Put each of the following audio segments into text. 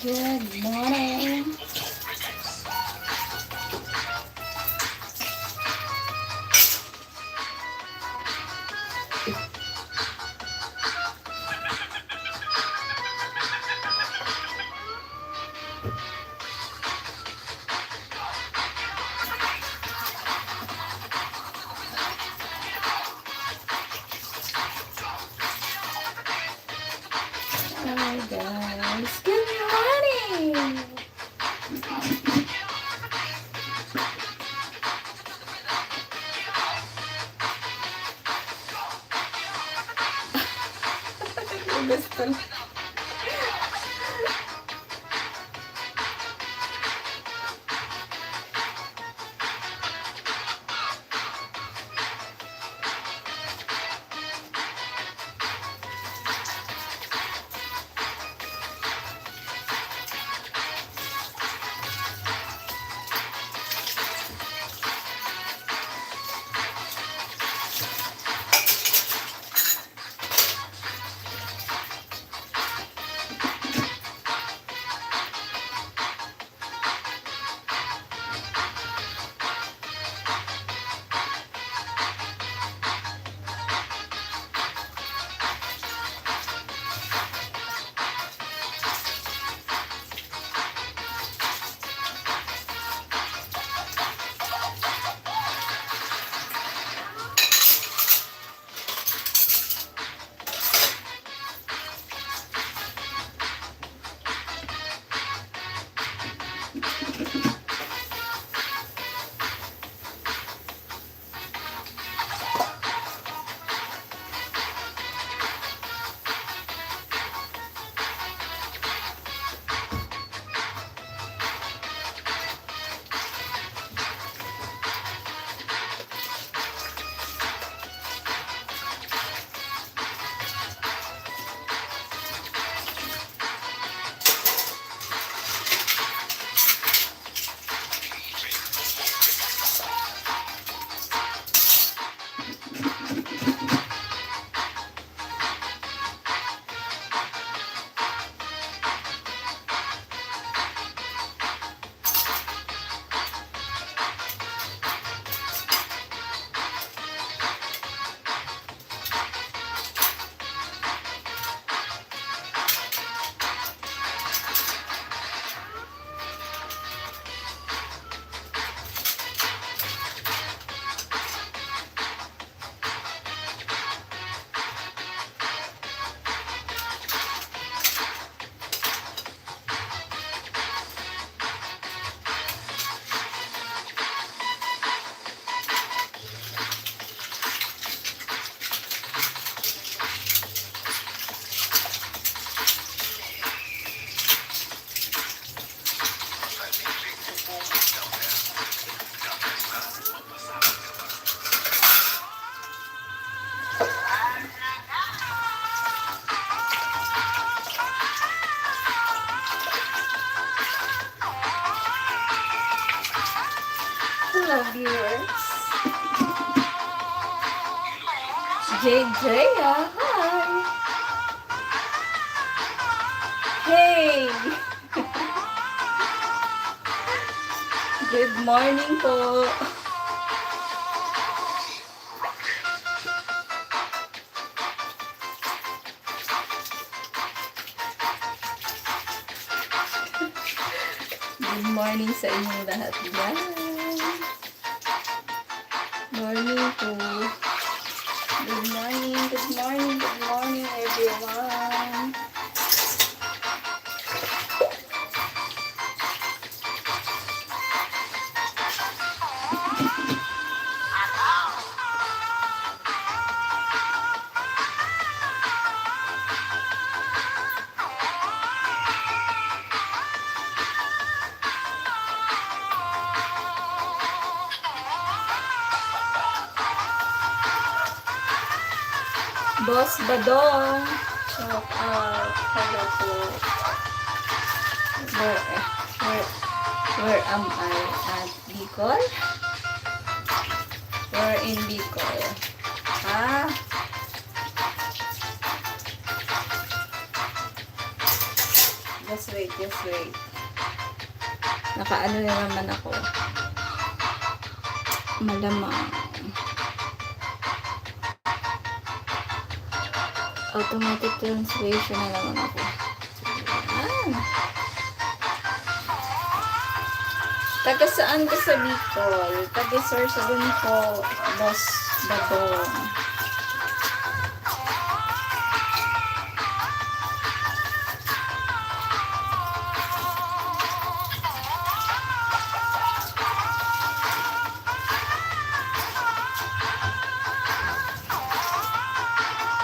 Good morning. Hi guys. Good morning. Gusto. Hello viewers. JJ, hi. Hey. Good morning po. Good morning sa inyong lahat dyan. Morning po. Good morning, good morning, good morning everyone. Boss Badong. Shout out. Hello po. Where am I? At Bicol? We're in Bicol. Ah, Just wait, just wait. Nakaano na naman ako. Malamang. Automatic translation na naman ako. Ayan. Taga saan ka sa Bicol? Taga Sorsogon po, Boss Badong.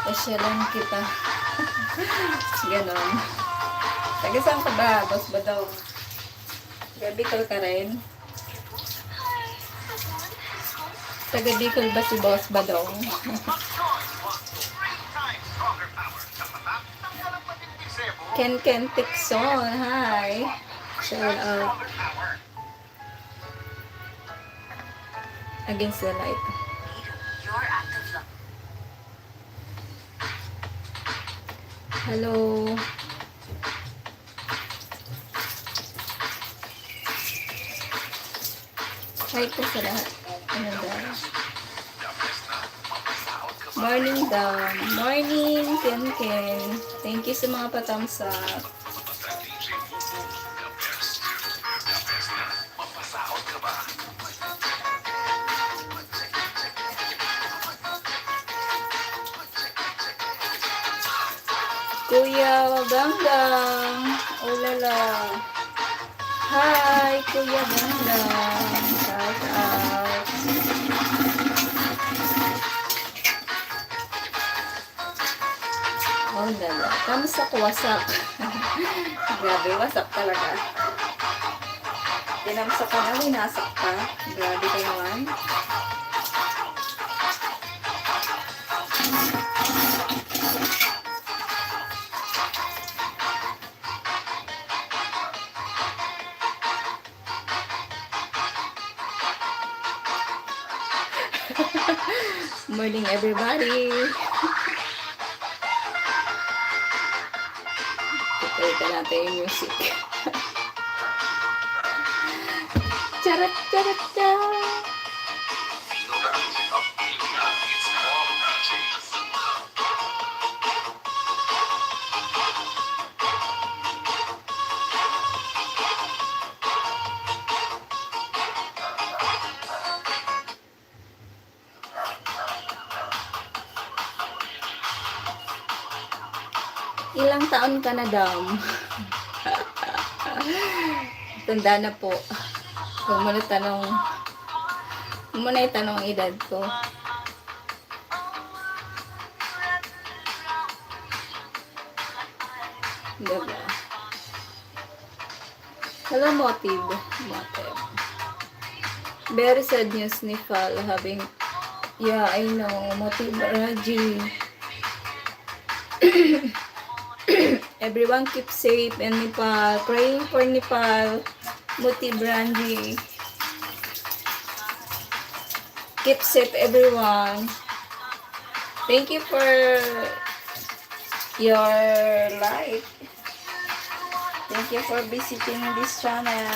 Pasyalan kita. Ganon. Taga saan ka ba, Boss Badong? Taga Bicol ka rin? Taga Bicol ba si Boss Badong? Ken Tixon, hi! Shout out. Against the light. Hello. Hi po sa lahat. Morning Dam. Morning Ken. Thank you sa mga patams up. Kuya Ganggang. Oh lala. Hi, Kuya Ganggang. Shout out. Oh lala. Kamusta ko wasak? Grabe, wasak talaga. Tinamsak ka na, winasak ka. Grabe ka naman. Morning everybody. Ipalitan natin yung music. Charat charat charat. Ilang taon ka na, Dam? Tanda na po. Huwag mo na tanong. Huwag mo na itanong ang edad ko. Diba? Hello, Motive. Motive. Very sad news ni Fal having... Yeah, I know. Motive Raji. Everyone keep safe in Nepal. Praying for Nepal. Muti Brandy. Keep safe everyone. Thank you for your like. Thank you for visiting this channel.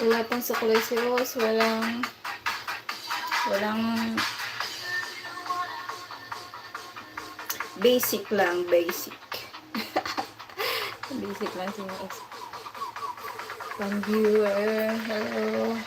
Wala pang sukulay si Rose, walang basic lang, basic. Basic lang si Rose. Pang viewer, hello.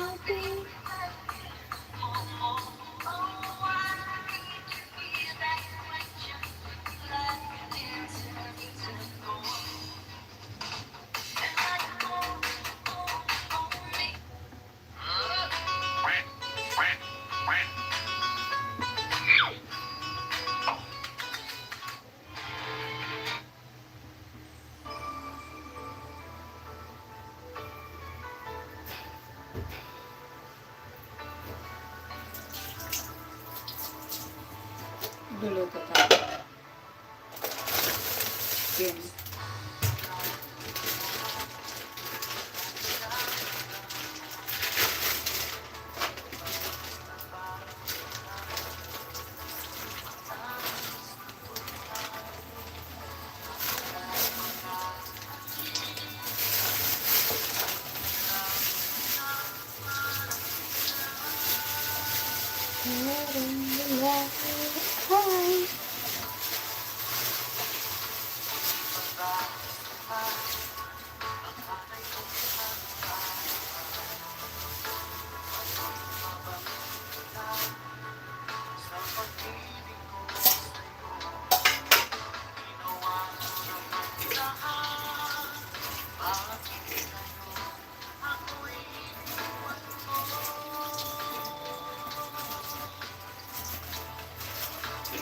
happy. Luluto tayo. Yan. Hi.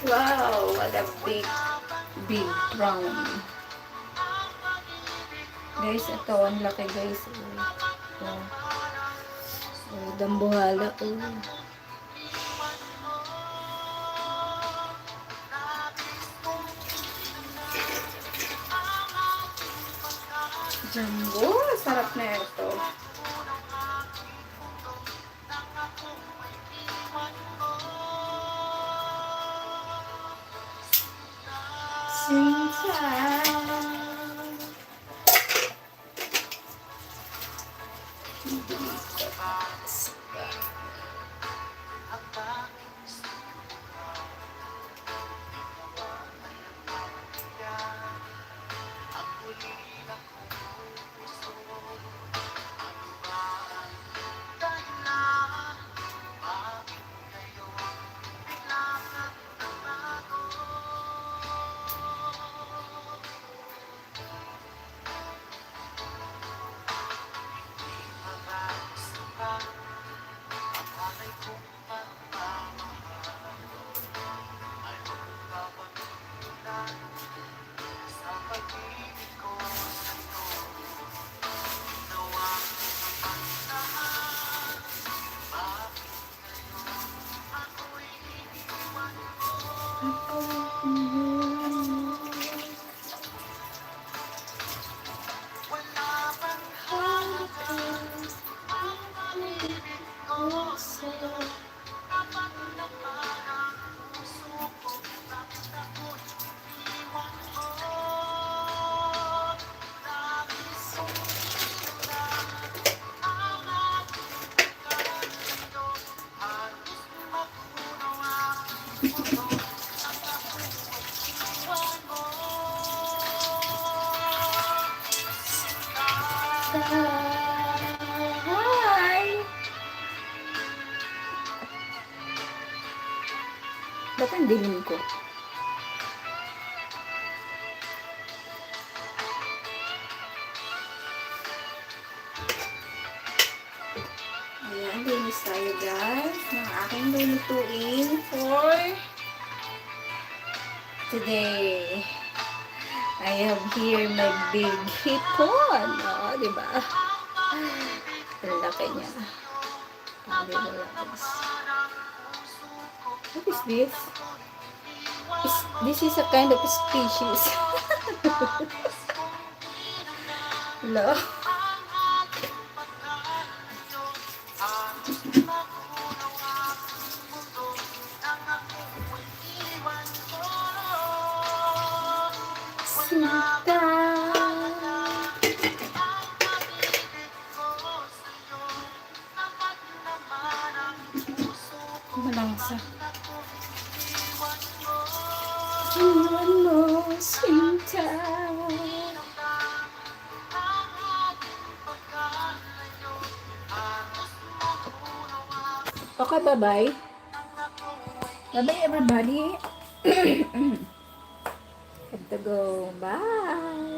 Wow, what a big brown. Guys, ito, ang laki guys. Oh, dambuhala. Oh. Jumbo, sarap na ito. Sing time. Hi! Ba't ang dilim ko? Ayan, linis tayo guys ng aking lulutuin for today. I have here my big hipon. Oh, diba? Ang laki niya. What is this? This is a kind of species. Hello? Sinta. Malangsa. Iwan mo, Sinta. Okay, bye-bye. Bye-bye, everybody. Have to go. Bye.